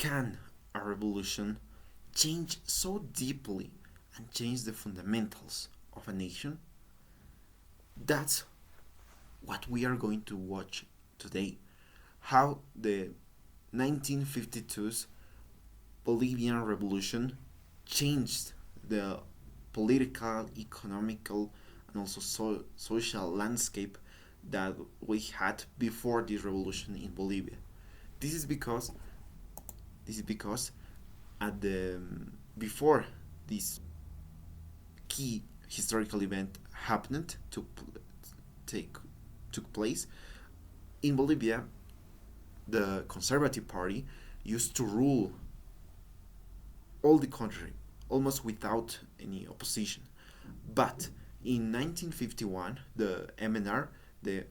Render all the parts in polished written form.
can a revolution change so deeply and change the fundamentals of a nation? That's what we are going to watch today. How the 1952's Bolivian Revolution changed the political, economical, and also social landscape that we had before this revolution in Bolivia. This is because this is because at the before this key historical event happened to take took place in Bolivia, the Conservative Party used to rule all the country almost without any opposition. But in 1951, the MNR, the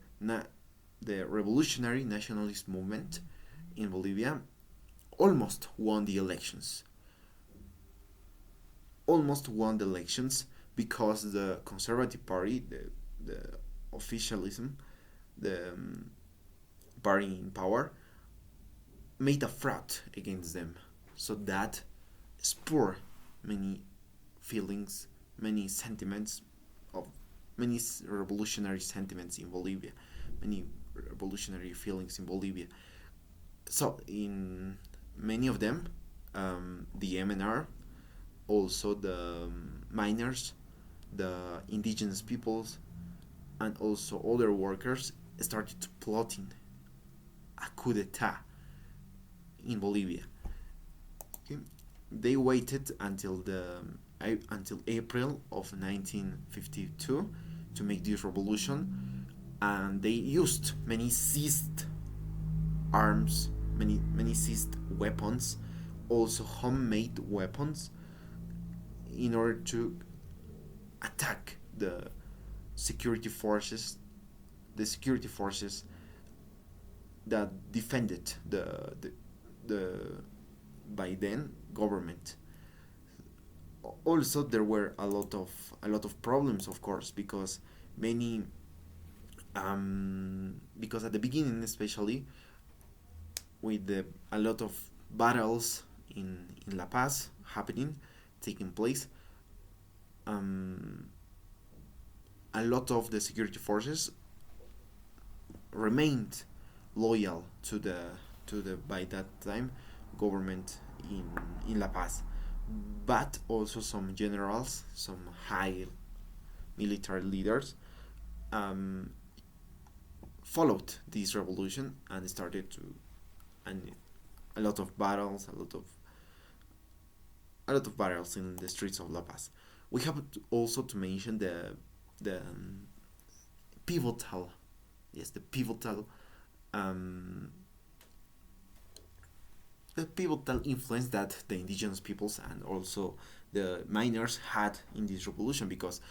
the Revolutionary Nationalist Movement in Bolivia, almost won the elections. Almost won the elections because the Conservative Party, the officialism, the party in power, made a fraud against them. So that spurred many feelings, many sentiments of many revolutionary sentiments in Bolivia, many revolutionary feelings in Bolivia. So in many of them, the MNR, also the miners, the indigenous peoples, and also other workers started plotting a coup d'état in Bolivia. Okay? They waited until April of 1952 to make this revolution, and they used many seized arms, many seized weapons, also homemade weapons, in order to attack security forces, the security forces that defended the by then government. Also, there were a lot of problems, of course, because many because at the beginning, especially with a lot of battles in La Paz happening, taking place, a lot of the security forces remained loyal to the by that time government in La Paz, but also some generals, some high military leaders, um, followed this revolution and started to and a lot of battles, a lot of battles in the streets of La Paz. We have also to mention the pivotal, yes, um, the pivotal influence that the indigenous peoples and also the miners had in this revolution, because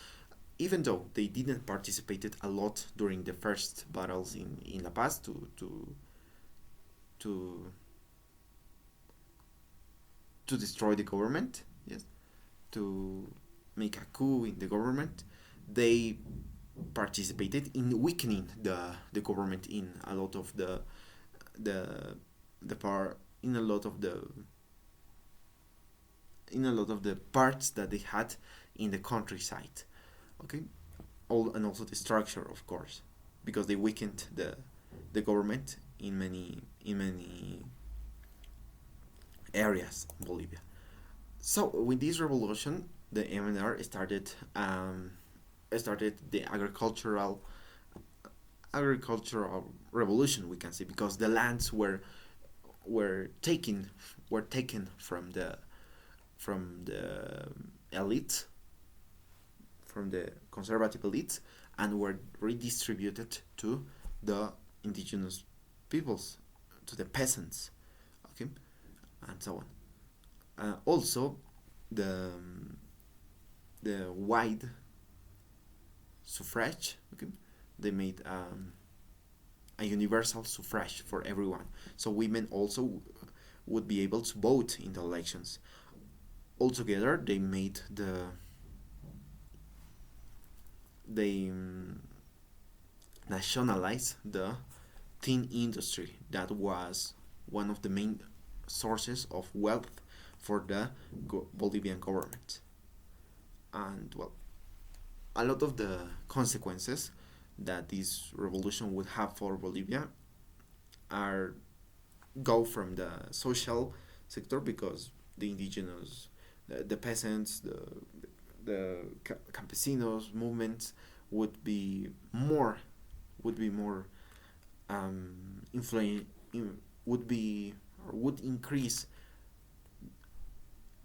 even though they didn't participated a lot during the first battles in La Paz to to destroy the government, yes, to make a coup in the government, they participated in weakening the government in a lot of the the part in a lot of the parts that they had in the countryside. Okay, and also the structure, of course, because they weakened the government in many areas in Bolivia. So with this revolution, the MNR started the agricultural revolution, we can say, because the lands were taken from the elite, from the conservative elites, and were redistributed to the indigenous peoples, to the peasants, okay, and so on. Also, the the white suffrage, okay, they made a universal suffrage for everyone, so women also would be able to vote in the elections. Altogether, they nationalized the tin industry that was one of the main sources of wealth for the Bolivian government. And well, a lot of the consequences that this revolution would have for Bolivia are go from the social sector, because the indigenous, the peasants, the campesinos movements would be more would be more influence would be or would increase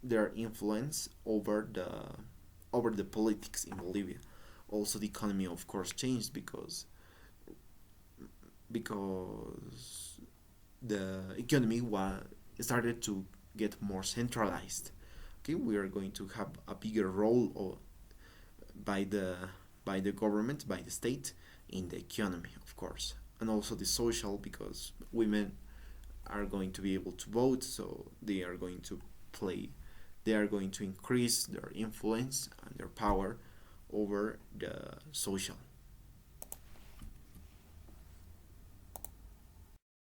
their influence over the politics in Bolivia. Also, the economy, of course, changed because the economy started to get more centralized. Okay, we are going to have a bigger role by the government, by the state, in the economy, of course, and also the social, because women are going to be able to vote, so play they are going to increase their influence and their power over the social.